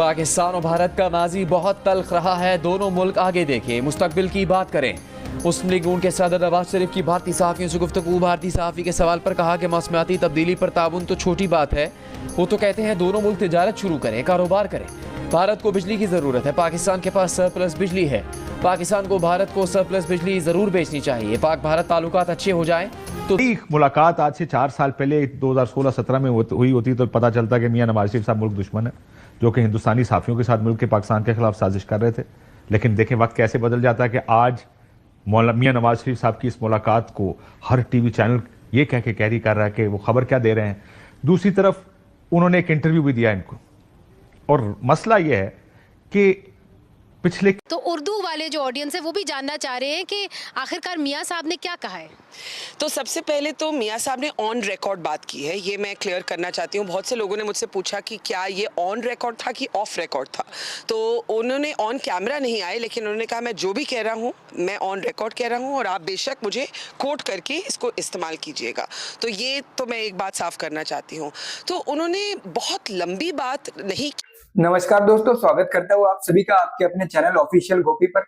पाकिस्तान और भारत का माजी बहुत तल्ख रहा है। दोनों मुल्क आगे देखें, मुस्तकबिल की बात करें। मुस्लिम लीग नून के सदर नवाज शरीफ की भारतीय सहाफ़ियों से गुफ्तगू। भारतीय सहाफ़ी के सवाल पर कहा कि मौसमियाती तब्दीली पर ताउन तो छोटी बात है, वो तो कहते हैं दोनों मुल्क तिजारत शुरू करें, कारोबार करें। भारत को बिजली की ज़रूरत है, पाकिस्तान के पास सरप्लस बिजली है। पाकिस्तान को भारत को सरप्लस बिजली ज़रूर बेचनी चाहिए। पाक भारत ताल्लुकात अच्छे हो जाएं तो मुलाकात आज से 4 साल पहले 2016-17 में हुई होती तो पता चलता कि मियां नवाज शरीफ साहब मुल्क दुश्मन है, जो कि हिंदुस्तानी साफियों के साथ मिलकर के पाकिस्तान के खिलाफ साजिश कर रहे थे। लेकिन देखें वक्त कैसे बदल जाता है कि आज मियां नवाज शरीफ साहब की इस मुलाकात को हर टीवी चैनल ये कह के कैरी कर रहा है कि वो खबर क्या दे रहे हैं। दूसरी तरफ उन्होंने एक इंटरव्यू भी दिया इनको, और मसला यह है कि पिछले तो उर्दू वाले जो ऑडियंस है वो भी जानना चाह रहे हैं कि आखिरकार मियां साहब ने क्या कहा है। तो सबसे पहले तो मियां साहब ने ऑन रिकॉर्ड बात की है, ये मैं क्लियर करना चाहती हूँ। बहुत से लोगों ने मुझसे पूछा कि क्या ये ऑन रिकॉर्ड था कि ऑफ रिकॉर्ड था। तो उन्होंने ऑन कैमरा नहीं आए, लेकिन उन्होंने कहा मैं जो भी कह रहा हूँ मैं ऑन रिकॉर्ड कह रहा हूँ और आप बेशक मुझे कोट करके इसको इस्तेमाल कीजिएगा। तो ये तो मैं एक बात साफ करना चाहती हूँ। तो उन्होंने बहुत लंबी बात नहीं। नमस्कार दोस्तों, स्वागत करता हूँ आप सभी का आपके अपने चैनल ऑफिशियल गोपी पर।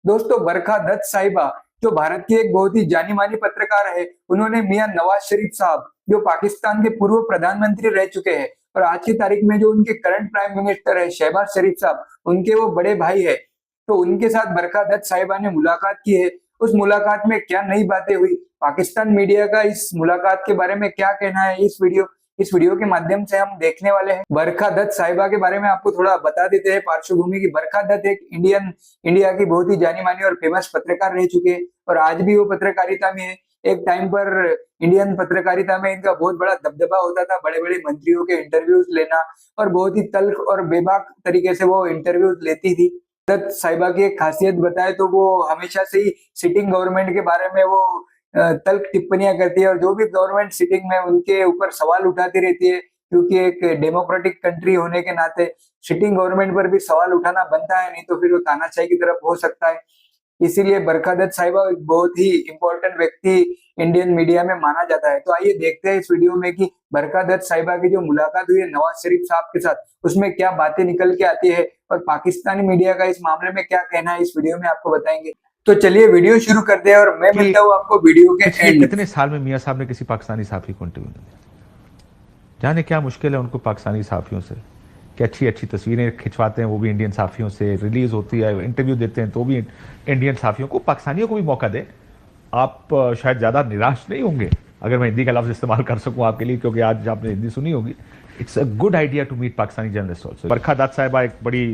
दोस्तों, बरखा दत्त साहिबा जो भारत की एक बहुत ही जानी मानी पत्रकार है, उन्होंने मियां नवाज शरीफ साहब जो पाकिस्तान के पूर्व प्रधानमंत्री रह चुके हैं और आज की तारीख में जो उनके करंट प्राइम मिनिस्टर है शहबाज शरीफ साहब, उनके वो बड़े भाई है, तो उनके साथ बरखा दत्त साहिबा ने मुलाकात की है। उस मुलाकात में क्या नई बातें हुई, पाकिस्तान मीडिया का इस मुलाकात के बारे में क्या कहना है, इस वीडियो के माध्यम से हम देखने वाले हैं। बरखा दत्त साहिबा के बारे में आपको थोड़ा बता देते हैं पार्श्वभूमि की। बरखा दत्त एक इंडिया की बहुत ही जानी मानी और फेमस पत्रकार रह चुके हैं और आज भी वो पत्रकारिता में है। एक टाइम पर इंडियन पत्रकारिता में इनका बहुत बड़ा दबदबा होता था, बड़े बड़े मंत्रियों के इंटरव्यूज लेना, और बहुत ही तल्ख और बेबाक तरीके से वो इंटरव्यूज लेती थी। दत्त साहिबा की एक खासियत बताए तो वो हमेशा से ही सिटिंग गवर्नमेंट के बारे में वो तल्ख टिप्पणियां करती है और जो भी गवर्नमेंट सिटिंग में उनके ऊपर सवाल उठाती रहती है, क्योंकि एक डेमोक्रेटिक कंट्री होने के नाते सिटिंग गवर्नमेंट पर भी सवाल उठाना बनता है, नहीं तो फिर वो तानाशाही की तरफ हो सकता है। इसीलिए बरखा दत्त साहिबा एक बहुत ही इंपॉर्टेंट व्यक्ति इंडियन मीडिया में माना जाता है। तो आइए देखते हैं इस वीडियो में कि बरखा दत्त साहिबा की जो मुलाकात हुई है नवाज शरीफ साहब के साथ, उसमें क्या बातें निकल के आती है और पाकिस्तानी मीडिया का इस मामले में क्या कहना है, इस वीडियो में आपको बताएंगे। तो चलिए वीडियो शुरू करते हैं और मैं मिलता हूँ आपको वीडियो के एंड। कितने साल में मियां साहब ने किसी पाकिस्तानी साफी को इंटरव्यू नहीं दिया? जाने क्या मुश्किल है उनको पाकिस्तानी साफियों से कि अच्छी अच्छी तस्वीरें खिंचवाते हैं, वो भी इंडियन साफियों से रिलीज होती है, इंटरव्यू देते हैं तो भी इंडियन साफियों को, पाकिस्तानियों को भी मौका दें। आप शायद ज्यादा निराश नहीं होंगे अगर मैं हिंदी का लफ्ज इस्तेमाल कर सकूं आपके लिए, क्योंकि आज आपने हिंदी सुनी होगी। It's a good idea to meet Pakistani journalist also. Barkha Dutt साहिबा एक बड़ी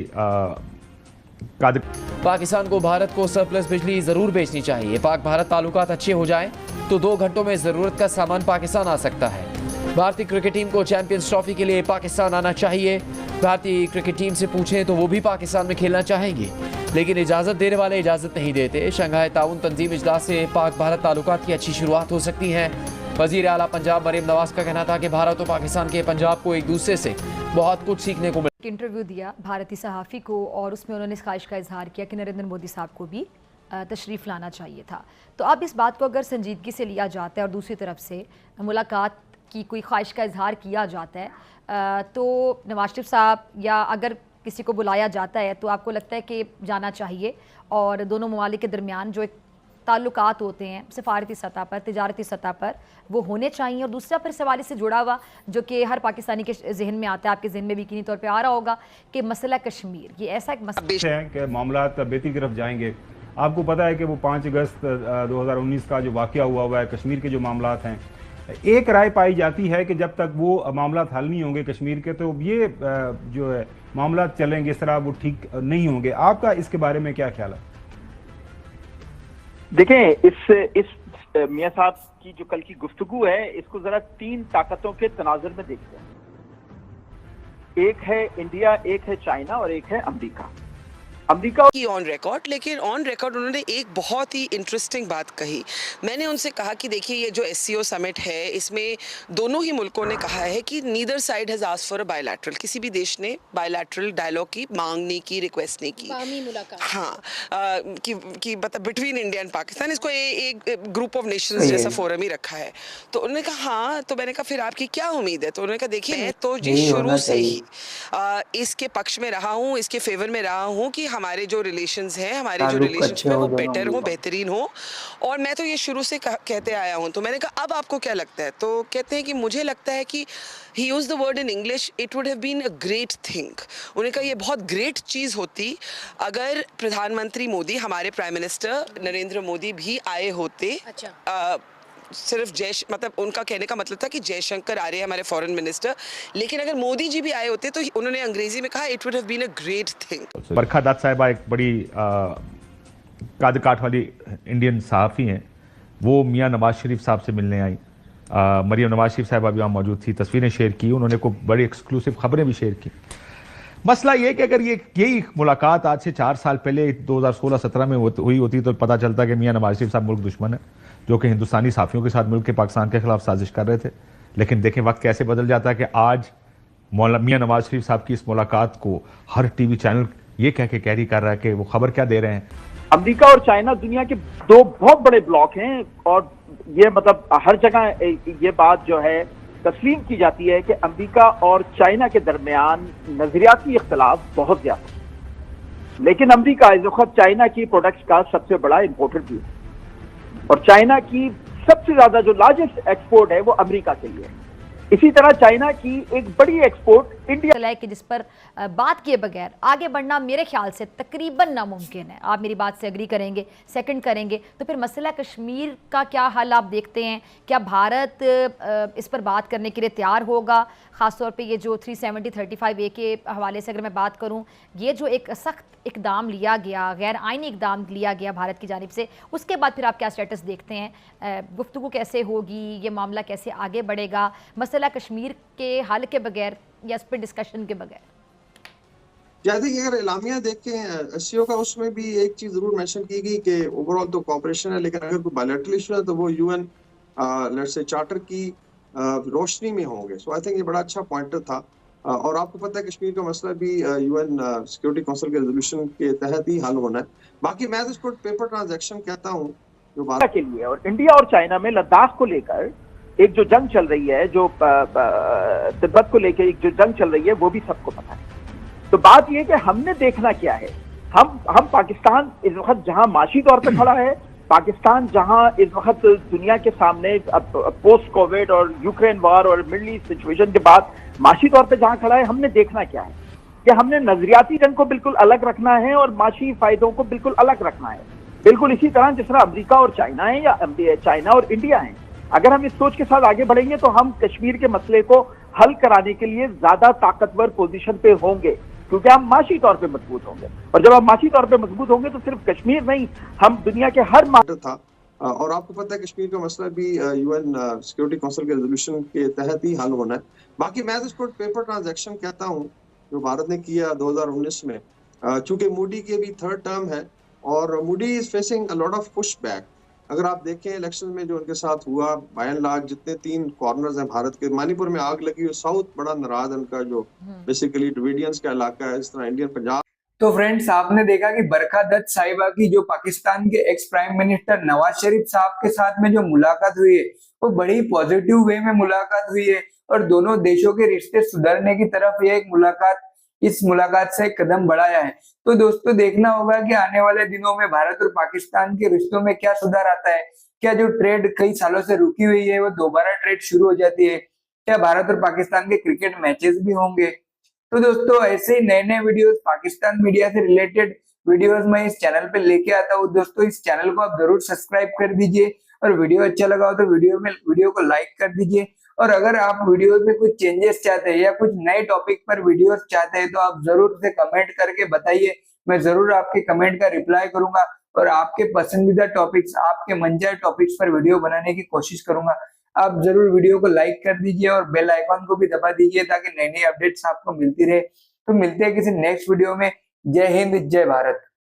पाकिस्तान को भारत को सरप्लस बिजली ज़रूर बेचनी चाहिए। पाक भारत ताल्लुकात अच्छे हो जाएं तो 2 घंटों में ज़रूरत का सामान पाकिस्तान आ सकता है। भारतीय क्रिकेट टीम को चैंपियंस ट्रॉफी के लिए पाकिस्तान आना चाहिए। भारतीय क्रिकेट टीम से पूछें तो वो भी पाकिस्तान में खेलना चाहेंगे, लेकिन इजाज़त देने वाले इजाज़त नहीं देते। शंघाई ताउन तंजीम इजलास से पाक भारत ताल्लुकात की अच्छी शुरुआत हो सकती है। वज़ीर आला पंजाब मरीम नवाज का कहना था कि भारत और पाकिस्तान के पंजाब को एक दूसरे से बहुत कुछ सीखने को मिला। इंटरव्यू दिया भारतीय सहाफ़ी को और उसमें उन्होंने इस ख्वाहिश का इजहार किया कि नरेंद्र मोदी साहब को भी तशरीफ़ लाना चाहिए था। तो अब इस बात को अगर संजीदगी से लिया जाता है और दूसरी तरफ से मुलाकात की कोई ख्वाहिश का इजहार किया जाता है, तो नवाज शरीफ साहब या अगर किसी को बुलाया जाता है तो आपको लगता है कि जाना चाहिए और दोनों ममालिक के दरमियान जो एक ताल्लुकात होते हैं सफारती सतह पर, तिजारती सतह पर, वो होने चाहिए। और दूसरा फिर सवाल से जुड़ा हुआ जो कि हर पाकिस्तानी के जहन में आता है, आपके जहन में भी यकीनी तौर पे आ रहा होगा कि मसला कश्मीर, ये ऐसा एक मसला है कि मामला बेहतरी की तरफ जाएंगे। आपको पता है कि वो 5 अगस्त 2019 का जो वाक़या हुआ है, कश्मीर के जो मामला हैं, एक राय पाई जाती है कि जब तक वो मामला हल नहीं होंगे कश्मीर के, तो ये जो है मामला चलेंगे इस तरह, वो ठीक नहीं होंगे। आपका इसके बारे में क्या ख्याल है? देखें, इस मियां साहब की जो कल की गुफ्तगू है, इसको जरा 3 ताकतों के तनाजुर में देखते हैं। एक है इंडिया, एक है चाइना और एक है अमेरिका। अमेरिका की ऑन रिकॉर्ड, लेकिन ऑन रिकॉर्ड उन्होंने एक बहुत ही इंटरेस्टिंग बात कही। मैंने उनसे कहा कि देखिए ये जो एससीओ समिट है इसमें दोनों ही मुल्कों ने कहा है कि neither side has asked for a bilateral, किसी भी देश ने बायलैटरल डायलॉग की मांग नहीं की, रिक्वेस्ट नहीं की। बामी मुलाकात। हाँ, कि मतलब बिटवीन इंडिया एंड पाकिस्तान इसको एक ग्रुप ऑफ नेशंस सही जैसा है। फोरम ही रखा है। तो उन्होंने कहा हाँ, तो मैंने कहा फिर आपकी क्या उम्मीद है? तो उन्होंने कहा देखिए मैं तो जी यही शुरू होना से ही चाहिए। इसके पक्ष में रहा हूँ, इसके फेवर में रहा हूँ कि हमारे जो रिलेशंस हैं, हमारे जो ताल्लुक रिलेशनशिप अच्छे है हो वो दोनों बेटर हो, मुल्कों के। बेहतरीन हो। और मैं तो ये शुरू से कहते आया हूँ। तो मैंने कहा अब आपको क्या लगता है? तो कहते हैं कि मुझे लगता है कि he use the word in English, it would have been a great thing. उन्होंने कहा ये बहुत ग्रेट चीज़ होती अगर प्रधानमंत्री मोदी, हमारे प्राइम मिनिस्टर नरेंद्र मोदी भी आए होते। अच्छा। सिर्फ मतलब उनका कहने का मतलब था कि जयशंकर आ रहे हैं हमारे फॉरेन मिनिस्टर, लेकिन अगर मोदी जी भी आए होते तो उन्होंने अंग्रेजी में कहा it would have been a great thing. Barkha Dutt साहिबा एक बड़ी कद काठ वाली इंडियन सहाफ़ी हैं। वो मियां नवाज शरीफ साहब से मिलने आई। मरियम नवाज शरीफ साहिबा भी वहाँ मौजूद थी, तस्वीरें शेयर की उन्होंने, को बड़ी एक्सक्लूसिव खबरें भी शेयर की। मसला ये कि अगर यही मुलाकात आज से 4 साल पहले 2016-17 में हुई होती तो पता चलता कि मियां नवाज शरीफ साहब मुल्क दुश्मन है, जो कि हिंदुस्तानी साफियों के साथ मिलकर पाकिस्तान के खिलाफ साजिश कर रहे थे। लेकिन देखें वक्त कैसे बदल जाता है कि आज मियां नवाज शरीफ साहब की इस मुलाकात को हर टीवी चैनल ये कह के कैरी कर रहा है कि वो खबर क्या दे रहे हैं। अमेरिका और चाइना दुनिया के दो बहुत बड़े ब्लॉक हैं और ये मतलब हर जगह ये बात जो है तस्लीम की जाती है कि अमेरिका और चाइना के दरमियान नजरियाती इख्तलाफ बहुत ज्यादा है। लेकिन अमेरिका इस वक्त चाइना की प्रोडक्ट्स का सबसे बड़ा इंपोर्टर भी है और चाइना की सबसे ज्यादा जो लार्जेस्ट एक्सपोर्ट है वो अमेरिका के लिए है। इसी तरह चाइना की एक बड़ी एक्सपोर्ट इंडिया है कि जिस पर बात किए बगैर आगे बढ़ना मेरे ख्याल से तकरीबन नामुमकिन है। आप मेरी बात से एग्री करेंगे, सेकंड करेंगे। तो फिर मसला कश्मीर का क्या हल आप देखते हैं? क्या भारत इस पर बात करने के लिए तैयार होगा? ख़ासतौर पे ये जो 370-35A के हवाले से अगर मैं बात करूं, ये जो एक सख्त इकदाम लिया गया, गैर आइनी इकदाम लिया गया भारत की जानिब से, उसके बाद फिर आप क्या स्टेटस देखते हैं? गुफ्तगू कैसे होगी? ये मामला कैसे आगे बढ़ेगा? मसला कश्मीर के हल के बगैर या इस पर डिस्कशन के बगैर? जैसे कि अगर इलामिया देखें एससीओ का, उसमें भी एक चीज जरूर मेंशन की गई कि ओवरऑल तो कॉपरेशन है, लेकिन अगर कोई बायलैटरल इशू है तो वो यूएन लेट्स से चार्टर की रोशनी में होंगे। सो आई थिंक ये बड़ा अच्छा पॉइंटर था। और आपको पता है कश्मीर का मसला भी यूएन सिक्योरिटी काउंसिल के रेजोल्यूशन के तहत ही हल होना है। बाकी मैं तो इसको पेपर ट्रांजैक्शन कहता हूँ जो भारत के लिए। और इंडिया और चाइना में लद्दाख को लेकर एक जो जंग चल रही है, जो तिब्बत को लेकर एक जो जंग चल रही है, वो भी सबको पता है। तो बात यह कि हमने देखना क्या है। हम पाकिस्तान इस वक्त जहां माशी तौर पर खड़ा है, पाकिस्तान जहां इस वक्त दुनिया के सामने पोस्ट कोविड और यूक्रेन वॉर और मिडल ईस्ट सिचुएशन के बाद माशी तौर पे जहां खड़ा है, हमने देखना क्या है कि हमने नजरियाती जंग को बिल्कुल अलग रखना है और माशी फायदों को बिल्कुल अलग रखना है। बिल्कुल इसी तरह जिस तरह अमेरिका और चाइना है या चाइना और इंडिया है। अगर हम इस सोच के साथ आगे बढ़ेंगे तो हम कश्मीर के मसले को हल कराने के लिए ज्यादा ताकतवर पोजीशन पे होंगे, क्योंकि हम माशी तौर पे मजबूत होंगे। और जब हम माशी तौर पे मजबूत होंगे तो सिर्फ कश्मीर नहीं, हम दुनिया के हर था। और आपको पता है कश्मीर का मसला भी यूएन सिक्योरिटी काउंसिल के रेजोल्यूशन के तहत ही हल होना है। बाकी मैं तो इसको पेपर ट्रांजैक्शन कहता हूँ जो भारत ने किया 2019 में। चूंकि मोदी की अभी 3rd टर्म है और Modi is facing a lot of push back. अगर आप देखें इलेक्शन में जो उनके साथ हुआ, बाय एंड लार्ज जितने 3 कॉर्नर्स हैं भारत के, मणिपुर में आग लगी, साउथ बड़ा नाराज उनका जो बेसिकली ड्राविडियंस का इलाका है, इस तरह इंडियन पंजाब। तो फ्रेंड्स, आपने देखा कि बरखा दत्त साहिबा की जो पाकिस्तान के ex prime minister Nawaz Sharif साहब के साथ में जो मुलाकात हुई है, वो बड़ी पॉजिटिव वे में मुलाकात हुई है और दोनों देशों के रिश्ते सुधरने की तरफ ये इस मुलाकात से एक कदम बढ़ाया है। तो दोस्तों, देखना होगा कि आने वाले दिनों में भारत और पाकिस्तान के रिश्तों में क्या सुधार आता है। क्या जो ट्रेड कई सालों से रुकी हुई है वो दोबारा ट्रेड शुरू हो जाती है? क्या भारत और पाकिस्तान के क्रिकेट मैचेस भी होंगे? तो दोस्तों, ऐसे ही नए नए वीडियोस, पाकिस्तान मीडिया से रिलेटेड वीडियोस मैं इस चैनल पे लेके आता हूँ। दोस्तों, इस चैनल को आप जरूर सब्सक्राइब कर दीजिए और वीडियो अच्छा लगा हो तो वीडियो को लाइक कर दीजिए। और अगर आप वीडियोस में कुछ चेंजेस चाहते हैं या कुछ नए टॉपिक पर वीडियोस चाहते हैं तो आप जरूर से कमेंट करके बताइए। मैं जरूर आपके कमेंट का रिप्लाई करूंगा और आपके पसंदीदा टॉपिक्स, आपके मनचाहे टॉपिक्स पर वीडियो बनाने की कोशिश करूंगा। आप जरूर वीडियो को लाइक कर दीजिए और बेल आइकॉन को भी दबा दीजिए ताकि नई नई अपडेट्स आपको मिलती रहे। तो मिलते हैं किसी नेक्स्ट वीडियो में जय हिंद, जय भारत।